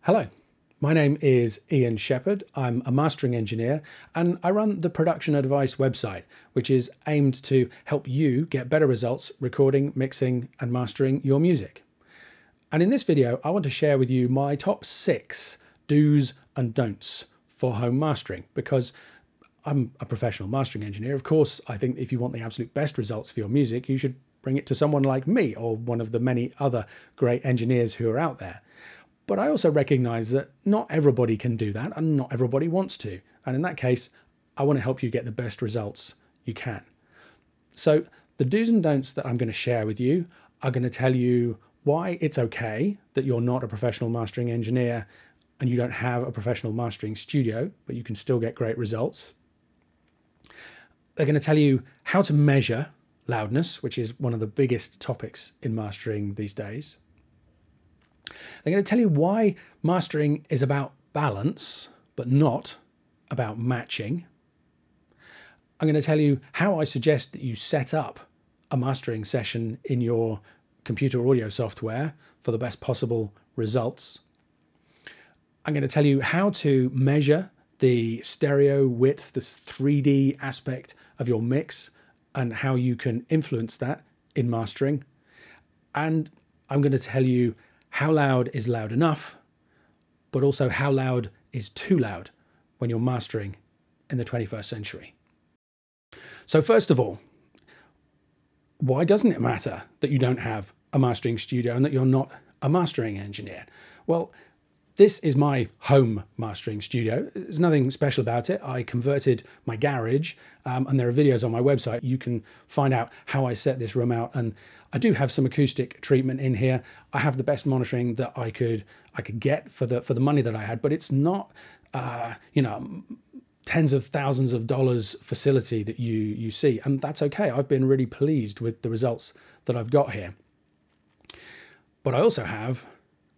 Hello, my name is Ian Shepherd. I'm a mastering engineer and I run the Production Advice website, which is aimed to help you get better results recording, mixing and mastering your music. And in this video, I want to share with you my top 6 do's and don'ts for home mastering, because I'm a professional mastering engineer. Of course, I think if you want the absolute best results for your music, you should bring it to someone like me or one of the many other great engineers who are out there. But I also recognize that not everybody can do that and not everybody wants to. And in that case, I want to help you get the best results you can. So the do's and don'ts that I'm going to share with you are going to tell you why it's okay that you're not a professional mastering engineer and you don't have a professional mastering studio, but you can still get great results. They're going to tell you how to measure loudness, which is one of the biggest topics in mastering these days. They're going to tell you why mastering is about balance, but not about matching. I'm going to tell you how I suggest that you set up a mastering session in your computer audio software for the best possible results. I'm going to tell you how to measure the stereo width, this 3D aspect of your mix, and how you can influence that in mastering. And I'm going to tell you how loud is loud enough, but also how loud is too loud when you're mastering in the 21st century. So first of all, why doesn't it matter that you don't have a mastering studio and that you're not a mastering engineer? Well, this is my home mastering studio. There's nothing special about it. I converted my garage and there are videos on my website. You can find out how I set this room out, and I do have some acoustic treatment in here. I have the best monitoring that I could get for the money that I had, but it's not tens of thousands of dollars facility that you see, and that's okay. I've been really pleased with the results that I've got here. But I also have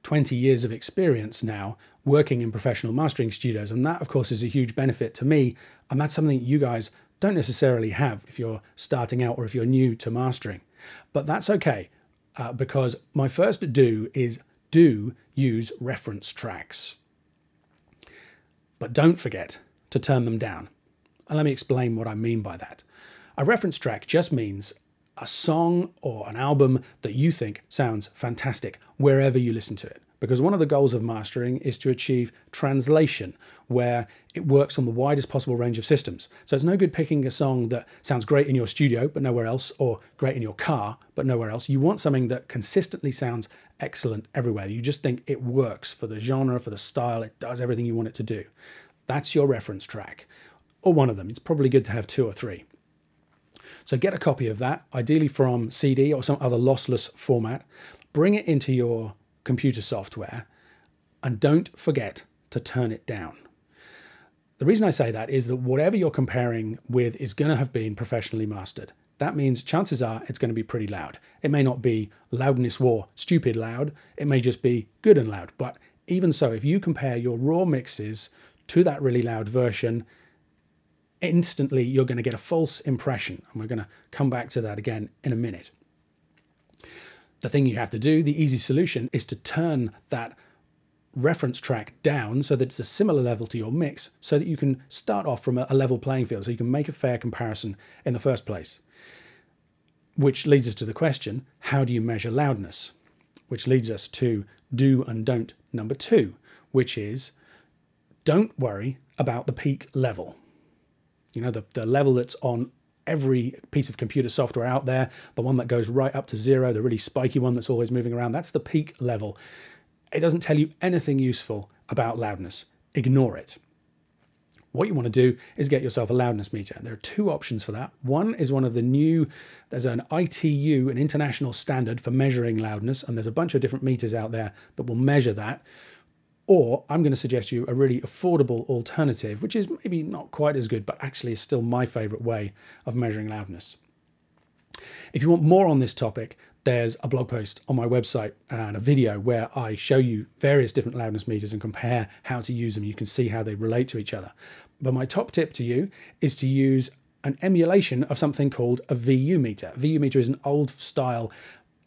20 years of experience now working in professional mastering studios, and that of course is a huge benefit to me, and that's something you guys don't necessarily have if you're starting out or if you're new to mastering. But that's okay, because my first do is use reference tracks, but don't forget to turn them down. And let me explain what I mean by that. A reference track just means a song or an album that you think sounds fantastic wherever you listen to it. Because one of the goals of mastering is to achieve translation, where it works on the widest possible range of systems. So it's no good picking a song that sounds great in your studio but nowhere else, or great in your car but nowhere else. You want something that consistently sounds excellent everywhere. You just think it works for the genre, for the style, it does everything you want it to do. That's your reference track, or one of them. It's probably good to have 2 or 3. So get a copy of that, ideally from CD or some other lossless format. Bring it into your computer software and don't forget to turn it down. The reason I say that is that whatever you're comparing with is going to have been professionally mastered. That means chances are it's going to be pretty loud. It may not be loudness war, stupid loud. It may just be good and loud. But even so, if you compare your raw mixes to that really loud version, instantly you're going to get a false impression, and we're going to come back to that again in a minute. The thing you have to do, the easy solution, is to turn that reference track down so that it's a similar level to your mix, so that you can start off from a level playing field, so you can make a fair comparison in the first place. Which leads us to the question, how do you measure loudness? Which leads us to do and don't number 2, which is don't worry about the peak level. You know, the level that's on every piece of computer software out there, the one that goes right up to 0, the really spiky one that's always moving around, that's the peak level. It doesn't tell you anything useful about loudness. Ignore it. What you want to do is get yourself a loudness meter. There are 2 options for that. One is one of the new, there's an ITU, an international standard for measuring loudness, and there's a bunch of different meters out there that will measure that. Or I'm going to suggest you a really affordable alternative, which is maybe not quite as good, but actually is still my favorite way of measuring loudness. If you want more on this topic, there's a blog post on my website and a video where I show you various different loudness meters and compare how to use them. You can see how they relate to each other. But my top tip to you is to use an emulation of something called a VU meter. VU meter is an old style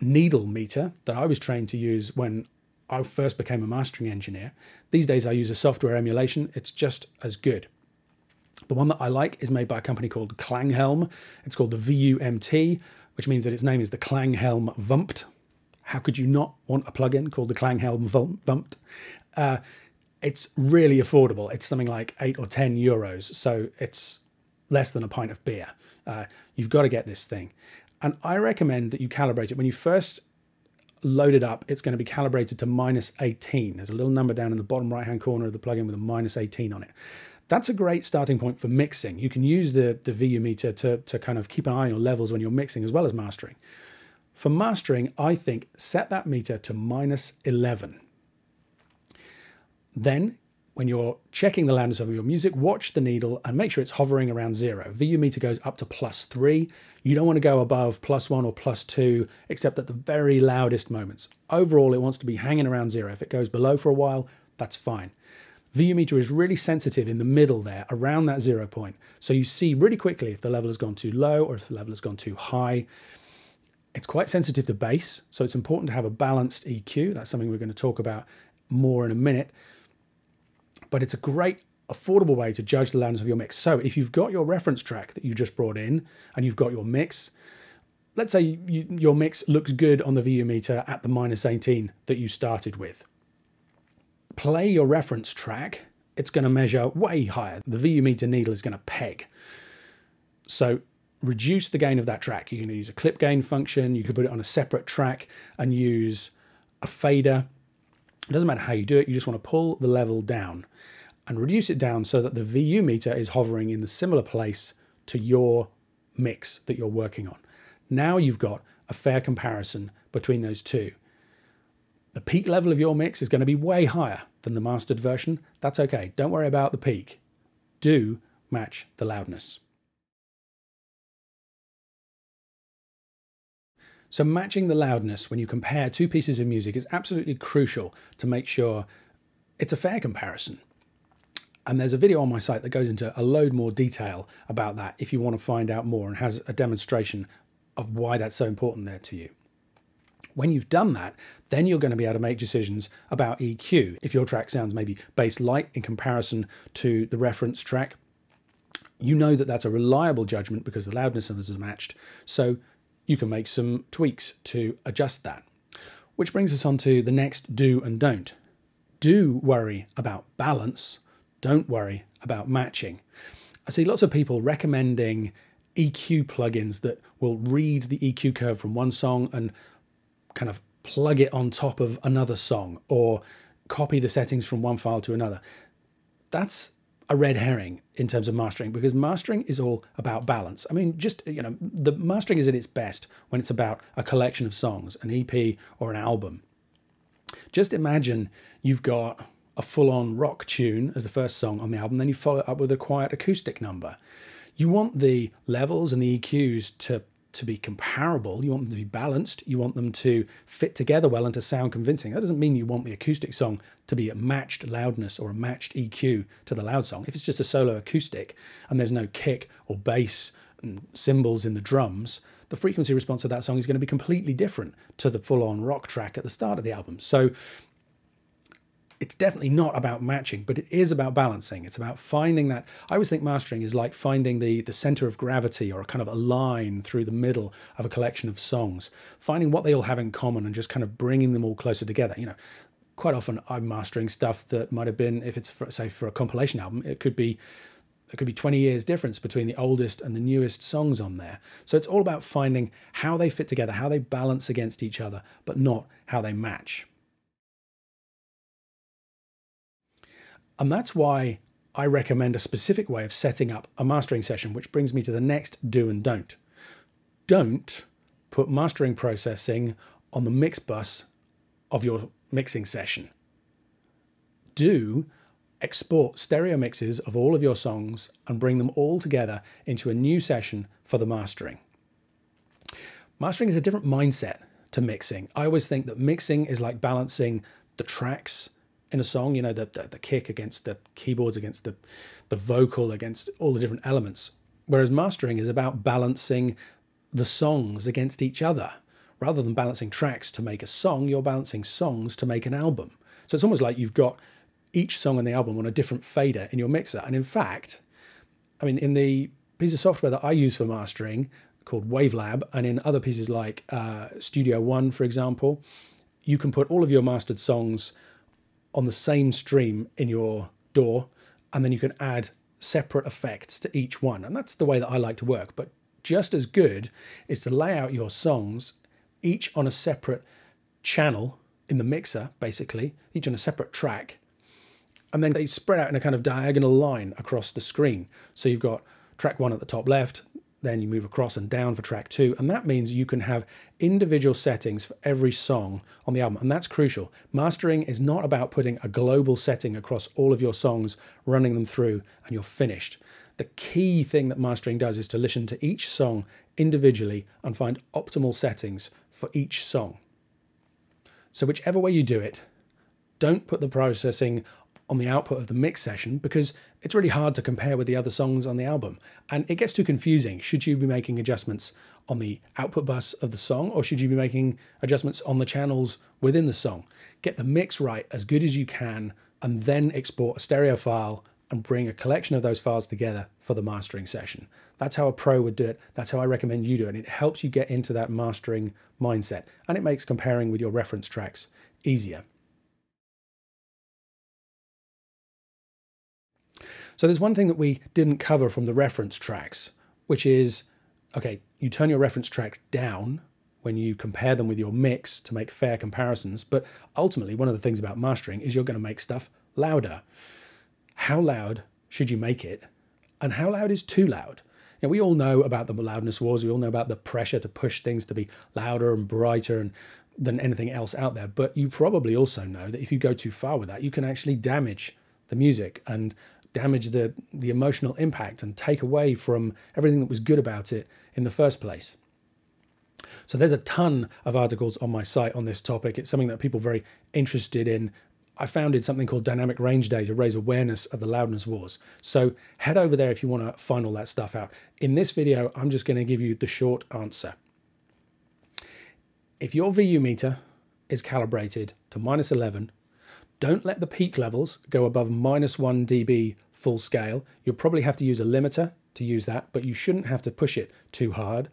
needle meter that I was trained to use when I first became a mastering engineer. These days I use a software emulation. It's just as good. The one that I like is made by a company called Klanghelm. It's called the VUMT, which means that its name is the Klanghelm VUMT. How could you not want a plugin called the Klanghelm VUMT? It's really affordable. It's something like 8 or 10 euros. So it's less than a pint of beer. You've got to get this thing. And I recommend that you calibrate it. When you first load it up, it's going to be calibrated to -18. There's a little number down in the bottom right-hand corner of the plugin with a -18 on it. That's a great starting point for mixing. You can use the VU meter to kind of keep an eye on your levels when you're mixing as well as mastering. For mastering, I think set that meter to -11. Then, when you're checking the loudness of your music, watch the needle and make sure it's hovering around 0. VU meter goes up to +3. You don't want to go above +1 or +2, except at the very loudest moments. Overall, it wants to be hanging around 0. If it goes below for a while, that's fine. VU meter is really sensitive in the middle there, around that 0 point. So you see really quickly if the level has gone too low or if the level has gone too high. It's quite sensitive to bass, so it's important to have a balanced EQ. That's something we're going to talk about more in a minute. But it's a great, affordable way to judge the loudness of your mix. So if you've got your reference track that you just brought in and you've got your mix, let's say your mix looks good on the VU meter at the -18 that you started with. Play your reference track. It's going to measure way higher. The VU meter needle is going to peg. So reduce the gain of that track. You can use a clip gain function. You could put it on a separate track and use a fader. It doesn't matter how you do it. You just want to pull the level down and reduce it down so that the VU meter is hovering in the similar place to your mix that you're working on. Now you've got a fair comparison between those two. The peak level of your mix is going to be way higher than the mastered version. That's okay. Don't worry about the peak. Do match the loudness. So matching the loudness when you compare two pieces of music is absolutely crucial to make sure it's a fair comparison. And there's a video on my site that goes into a load more detail about that if you want to find out more and has a demonstration of why that's so important there to you. When you've done that, then you're going to be able to make decisions about EQ. If your track sounds maybe bass light in comparison to the reference track, you know that that's a reliable judgment because the loudness of it is matched. So you can make some tweaks to adjust that. Which brings us on to the next do and don't. Do worry about balance. Don't worry about matching. I see lots of people recommending EQ plugins that will read the EQ curve from one song and kind of plug it on top of another song or copy the settings from one file to another. That's a red herring in terms of mastering, because mastering is all about balance. I mean, just, the mastering is at its best when it's about a collection of songs, an EP or an album. Just imagine you've got a full-on rock tune as the first song on the album, then you follow it up with a quiet acoustic number. You want the levels and the EQs to be comparable. You want them to be balanced. You want them to fit together well and to sound convincing. That doesn't mean you want the acoustic song to be a matched loudness or a matched EQ to the loud song. If it's just a solo acoustic and there's no kick or bass and cymbals in the drums, the frequency response of that song is going to be completely different to the full-on rock track at the start of the album. So it's definitely not about matching, but it is about balancing. It's about finding that. I always think mastering is like finding the center of gravity, or a kind of a line through the middle of a collection of songs, finding what they all have in common and just kind of bringing them all closer together. Quite often I'm mastering stuff that might have been, if it's for a compilation album, it could be 20 years difference between the oldest and the newest songs on there. So it's all about finding how they fit together, how they balance against each other, but not how they match. And that's why I recommend a specific way of setting up a mastering session, which brings me to the next do and don't. Don't put mastering processing on the mix bus of your mixing session. Do export stereo mixes of all of your songs and bring them all together into a new session for the mastering. Mastering is a different mindset to mixing. I always think that mixing is like balancing the tracks in a song, the kick against the keyboards, against the vocal, against all the different elements. Whereas mastering is about balancing the songs against each other, Rather than balancing tracks to make a song, you're balancing songs to make an album. So it's almost like you've got each song on the album on a different fader in your mixer. And in fact, I mean, in the piece of software that I use for mastering called Wavelab, and in other pieces like Studio One, for example, you can put all of your mastered songs on the same stream in your DAW, and then you can add separate effects to each one. And that's the way that I like to work. But just as good is to lay out your songs, each on a separate channel in the mixer, basically, each on a separate track, and then they spread out in a kind of diagonal line across the screen. So you've got track 1 at the top left, then you move across and down for track 2, and that means you can have individual settings for every song on the album, and that's crucial. Mastering is not about putting a global setting across all of your songs, running them through, and you're finished. The key thing that mastering does is to listen to each song individually and find optimal settings for each song. So whichever way you do it, don't put the processing on the output of the mix session, because it's really hard to compare with the other songs on the album. And it gets too confusing. Should you be making adjustments on the output bus of the song, or should you be making adjustments on the channels within the song? Get the mix right as good as you can, and then export a stereo file and bring a collection of those files together for the mastering session. That's how a pro would do it. That's how I recommend you do it. And it helps you get into that mastering mindset, and it makes comparing with your reference tracks easier. So there's one thing that we didn't cover from the reference tracks, which is, okay, you turn your reference tracks down when you compare them with your mix to make fair comparisons, but ultimately one of the things about mastering is you're going to make stuff louder. How loud should you make it? And how loud is too loud? You know, we all know about the loudness wars, we all know about the pressure to push things to be louder and brighter than anything else out there, but you probably also know that if you go too far with that, you can actually damage the music and damage the emotional impact and take away from everything that was good about it in the first place. So there's a ton of articles on my site on this topic. It's something that people are very interested in. I founded something called Dynamic Range Day to raise awareness of the loudness wars. So head over there if you want to find all that stuff out. In this video, I'm just going to give you the short answer. If your VU meter is calibrated to -11, don't let the peak levels go above -1 dB full scale. You'll probably have to use a limiter to use that, but you shouldn't have to push it too hard.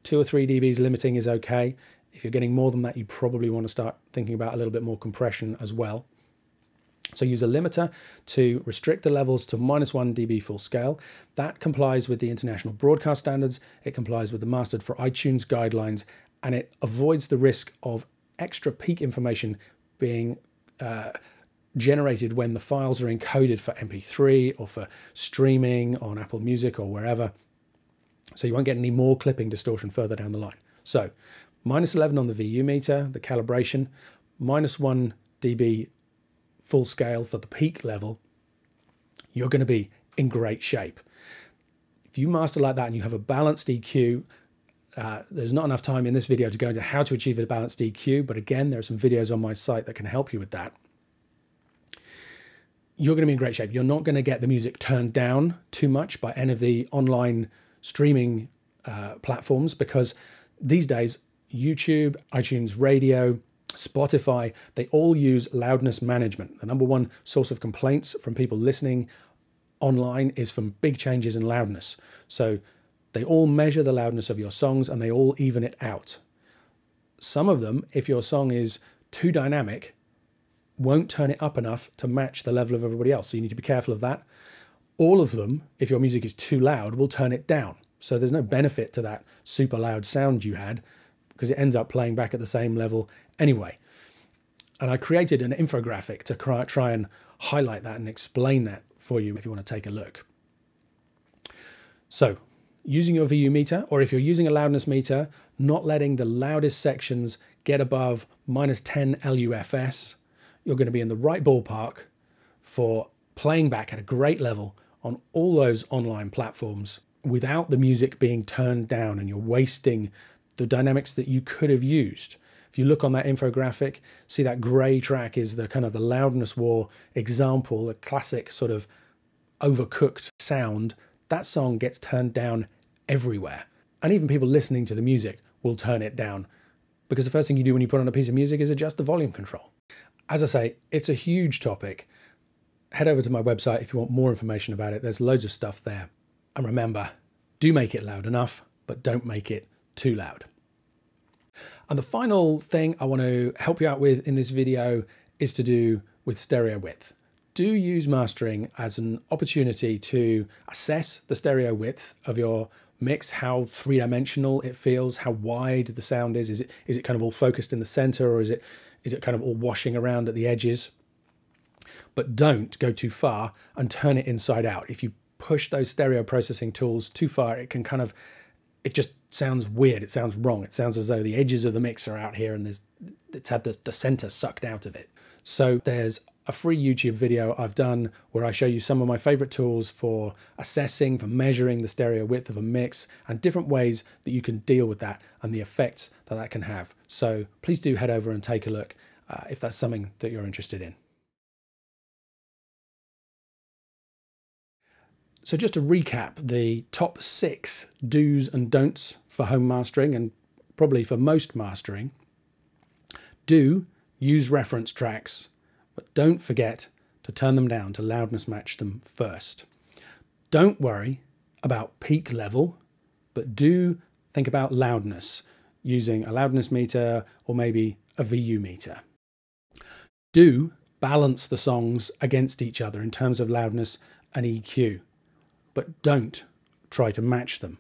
2 or 3 dBs limiting is okay. If you're getting more than that, you probably want to start thinking about a little bit more compression as well. So use a limiter to restrict the levels to -1 dB full scale. That complies with the international broadcast standards. It complies with the Mastered for iTunes guidelines, and it avoids the risk of extra peak information being generated when the files are encoded for MP3 or for streaming on Apple Music or wherever. So you won't get any more clipping distortion further down the line. So -11 on the VU meter, the calibration, -1 dB full scale for the peak level, you're going to be in great shape. If you master like that and you have a balanced EQ, there's not enough time in this video to go into how to achieve a balanced EQ, but again, there are some videos on my site that can help you with that. You're going to be in great shape. You're not going to get the music turned down too much by any of the online streaming platforms, because these days, YouTube, iTunes Radio, Spotify, they all use loudness management. The #1 source of complaints from people listening online is from big changes in loudness. So they all measure the loudness of your songs and they all even it out. Some of them, if your song is too dynamic, won't turn it up enough to match the level of everybody else. So you need to be careful of that. All of them, if your music is too loud, will turn it down. So there's no benefit to that super loud sound you had, because it ends up playing back at the same level anyway. And I created an infographic to try and highlight that and explain that for you if you want to take a look. So using your VU meter, or if you're using a loudness meter, not letting the loudest sections get above -10 LUFS, you're going to be in the right ballpark for playing back at a great level on all those online platforms without the music being turned down and you're wasting the dynamics that you could have used. If you look on that infographic, see that gray track is the kind of the loudness war example, a classic sort of overcooked sound. That song gets turned down everywhere. And even people listening to the music will turn it down because the first thing you do when you put on a piece of music is adjust the volume control. As I say, it's a huge topic. Head over to my website if you want more information about it. There's loads of stuff there. And remember, do make it loud enough, but don't make it too loud. And the final thing I want to help you out with in this video is to do with stereo width. Do use mastering as an opportunity to assess the stereo width of your mix, how three-dimensional it feels, how wide the sound is. Is it kind of all focused in the center, or is it kind of all washing around at the edges? But don't go too far and turn it inside out. If you push those stereo processing tools too far, it just sounds weird. It sounds wrong. It sounds as though the edges of the mix are out here and it's had the center sucked out of it. So there's a free YouTube video I've done where I show you some of my favorite tools for assessing, for measuring the stereo width of a mix, and different ways that you can deal with that and the effects that that can have. So please do head over and take a look if that's something that you're interested in. So just to recap, the top 6 do's and don'ts for home mastering, and probably for most mastering. Do use reference tracks, but don't forget to turn them down to loudness match them first. Don't worry about peak level, but do think about loudness using a loudness meter or maybe a VU meter. Do balance the songs against each other in terms of loudness and EQ, but don't try to match them.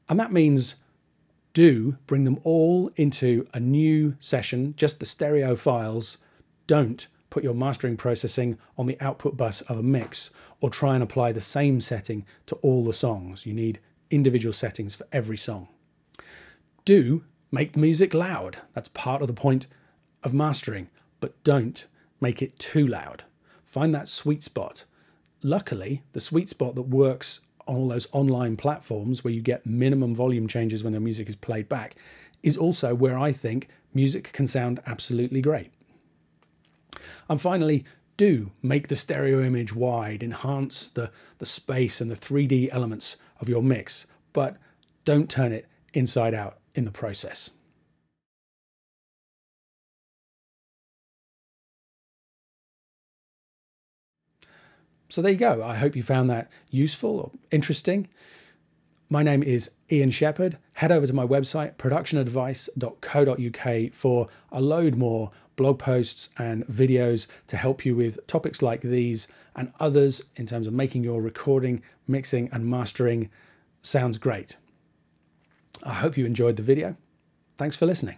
And that means do bring them all into a new session, just the stereo files. Don't put your mastering processing on the output bus of a mix or try and apply the same setting to all the songs. You need individual settings for every song. Do make the music loud. That's part of the point of mastering, but don't make it too loud. Find that sweet spot. Luckily, the sweet spot that works on all those online platforms where you get minimum volume changes when the music is played back is also where I think music can sound absolutely great. And finally, do make the stereo image wide, enhance the space and the 3D elements of your mix, but don't turn it inside out in the process. So there you go. I hope you found that useful or interesting. My name is Ian Shepherd. Head over to my website, productionadvice.co.uk, for a load more blog posts and videos to help you with topics like these and others in terms of making your recording, mixing and mastering sounds great. I hope you enjoyed the video. Thanks for listening.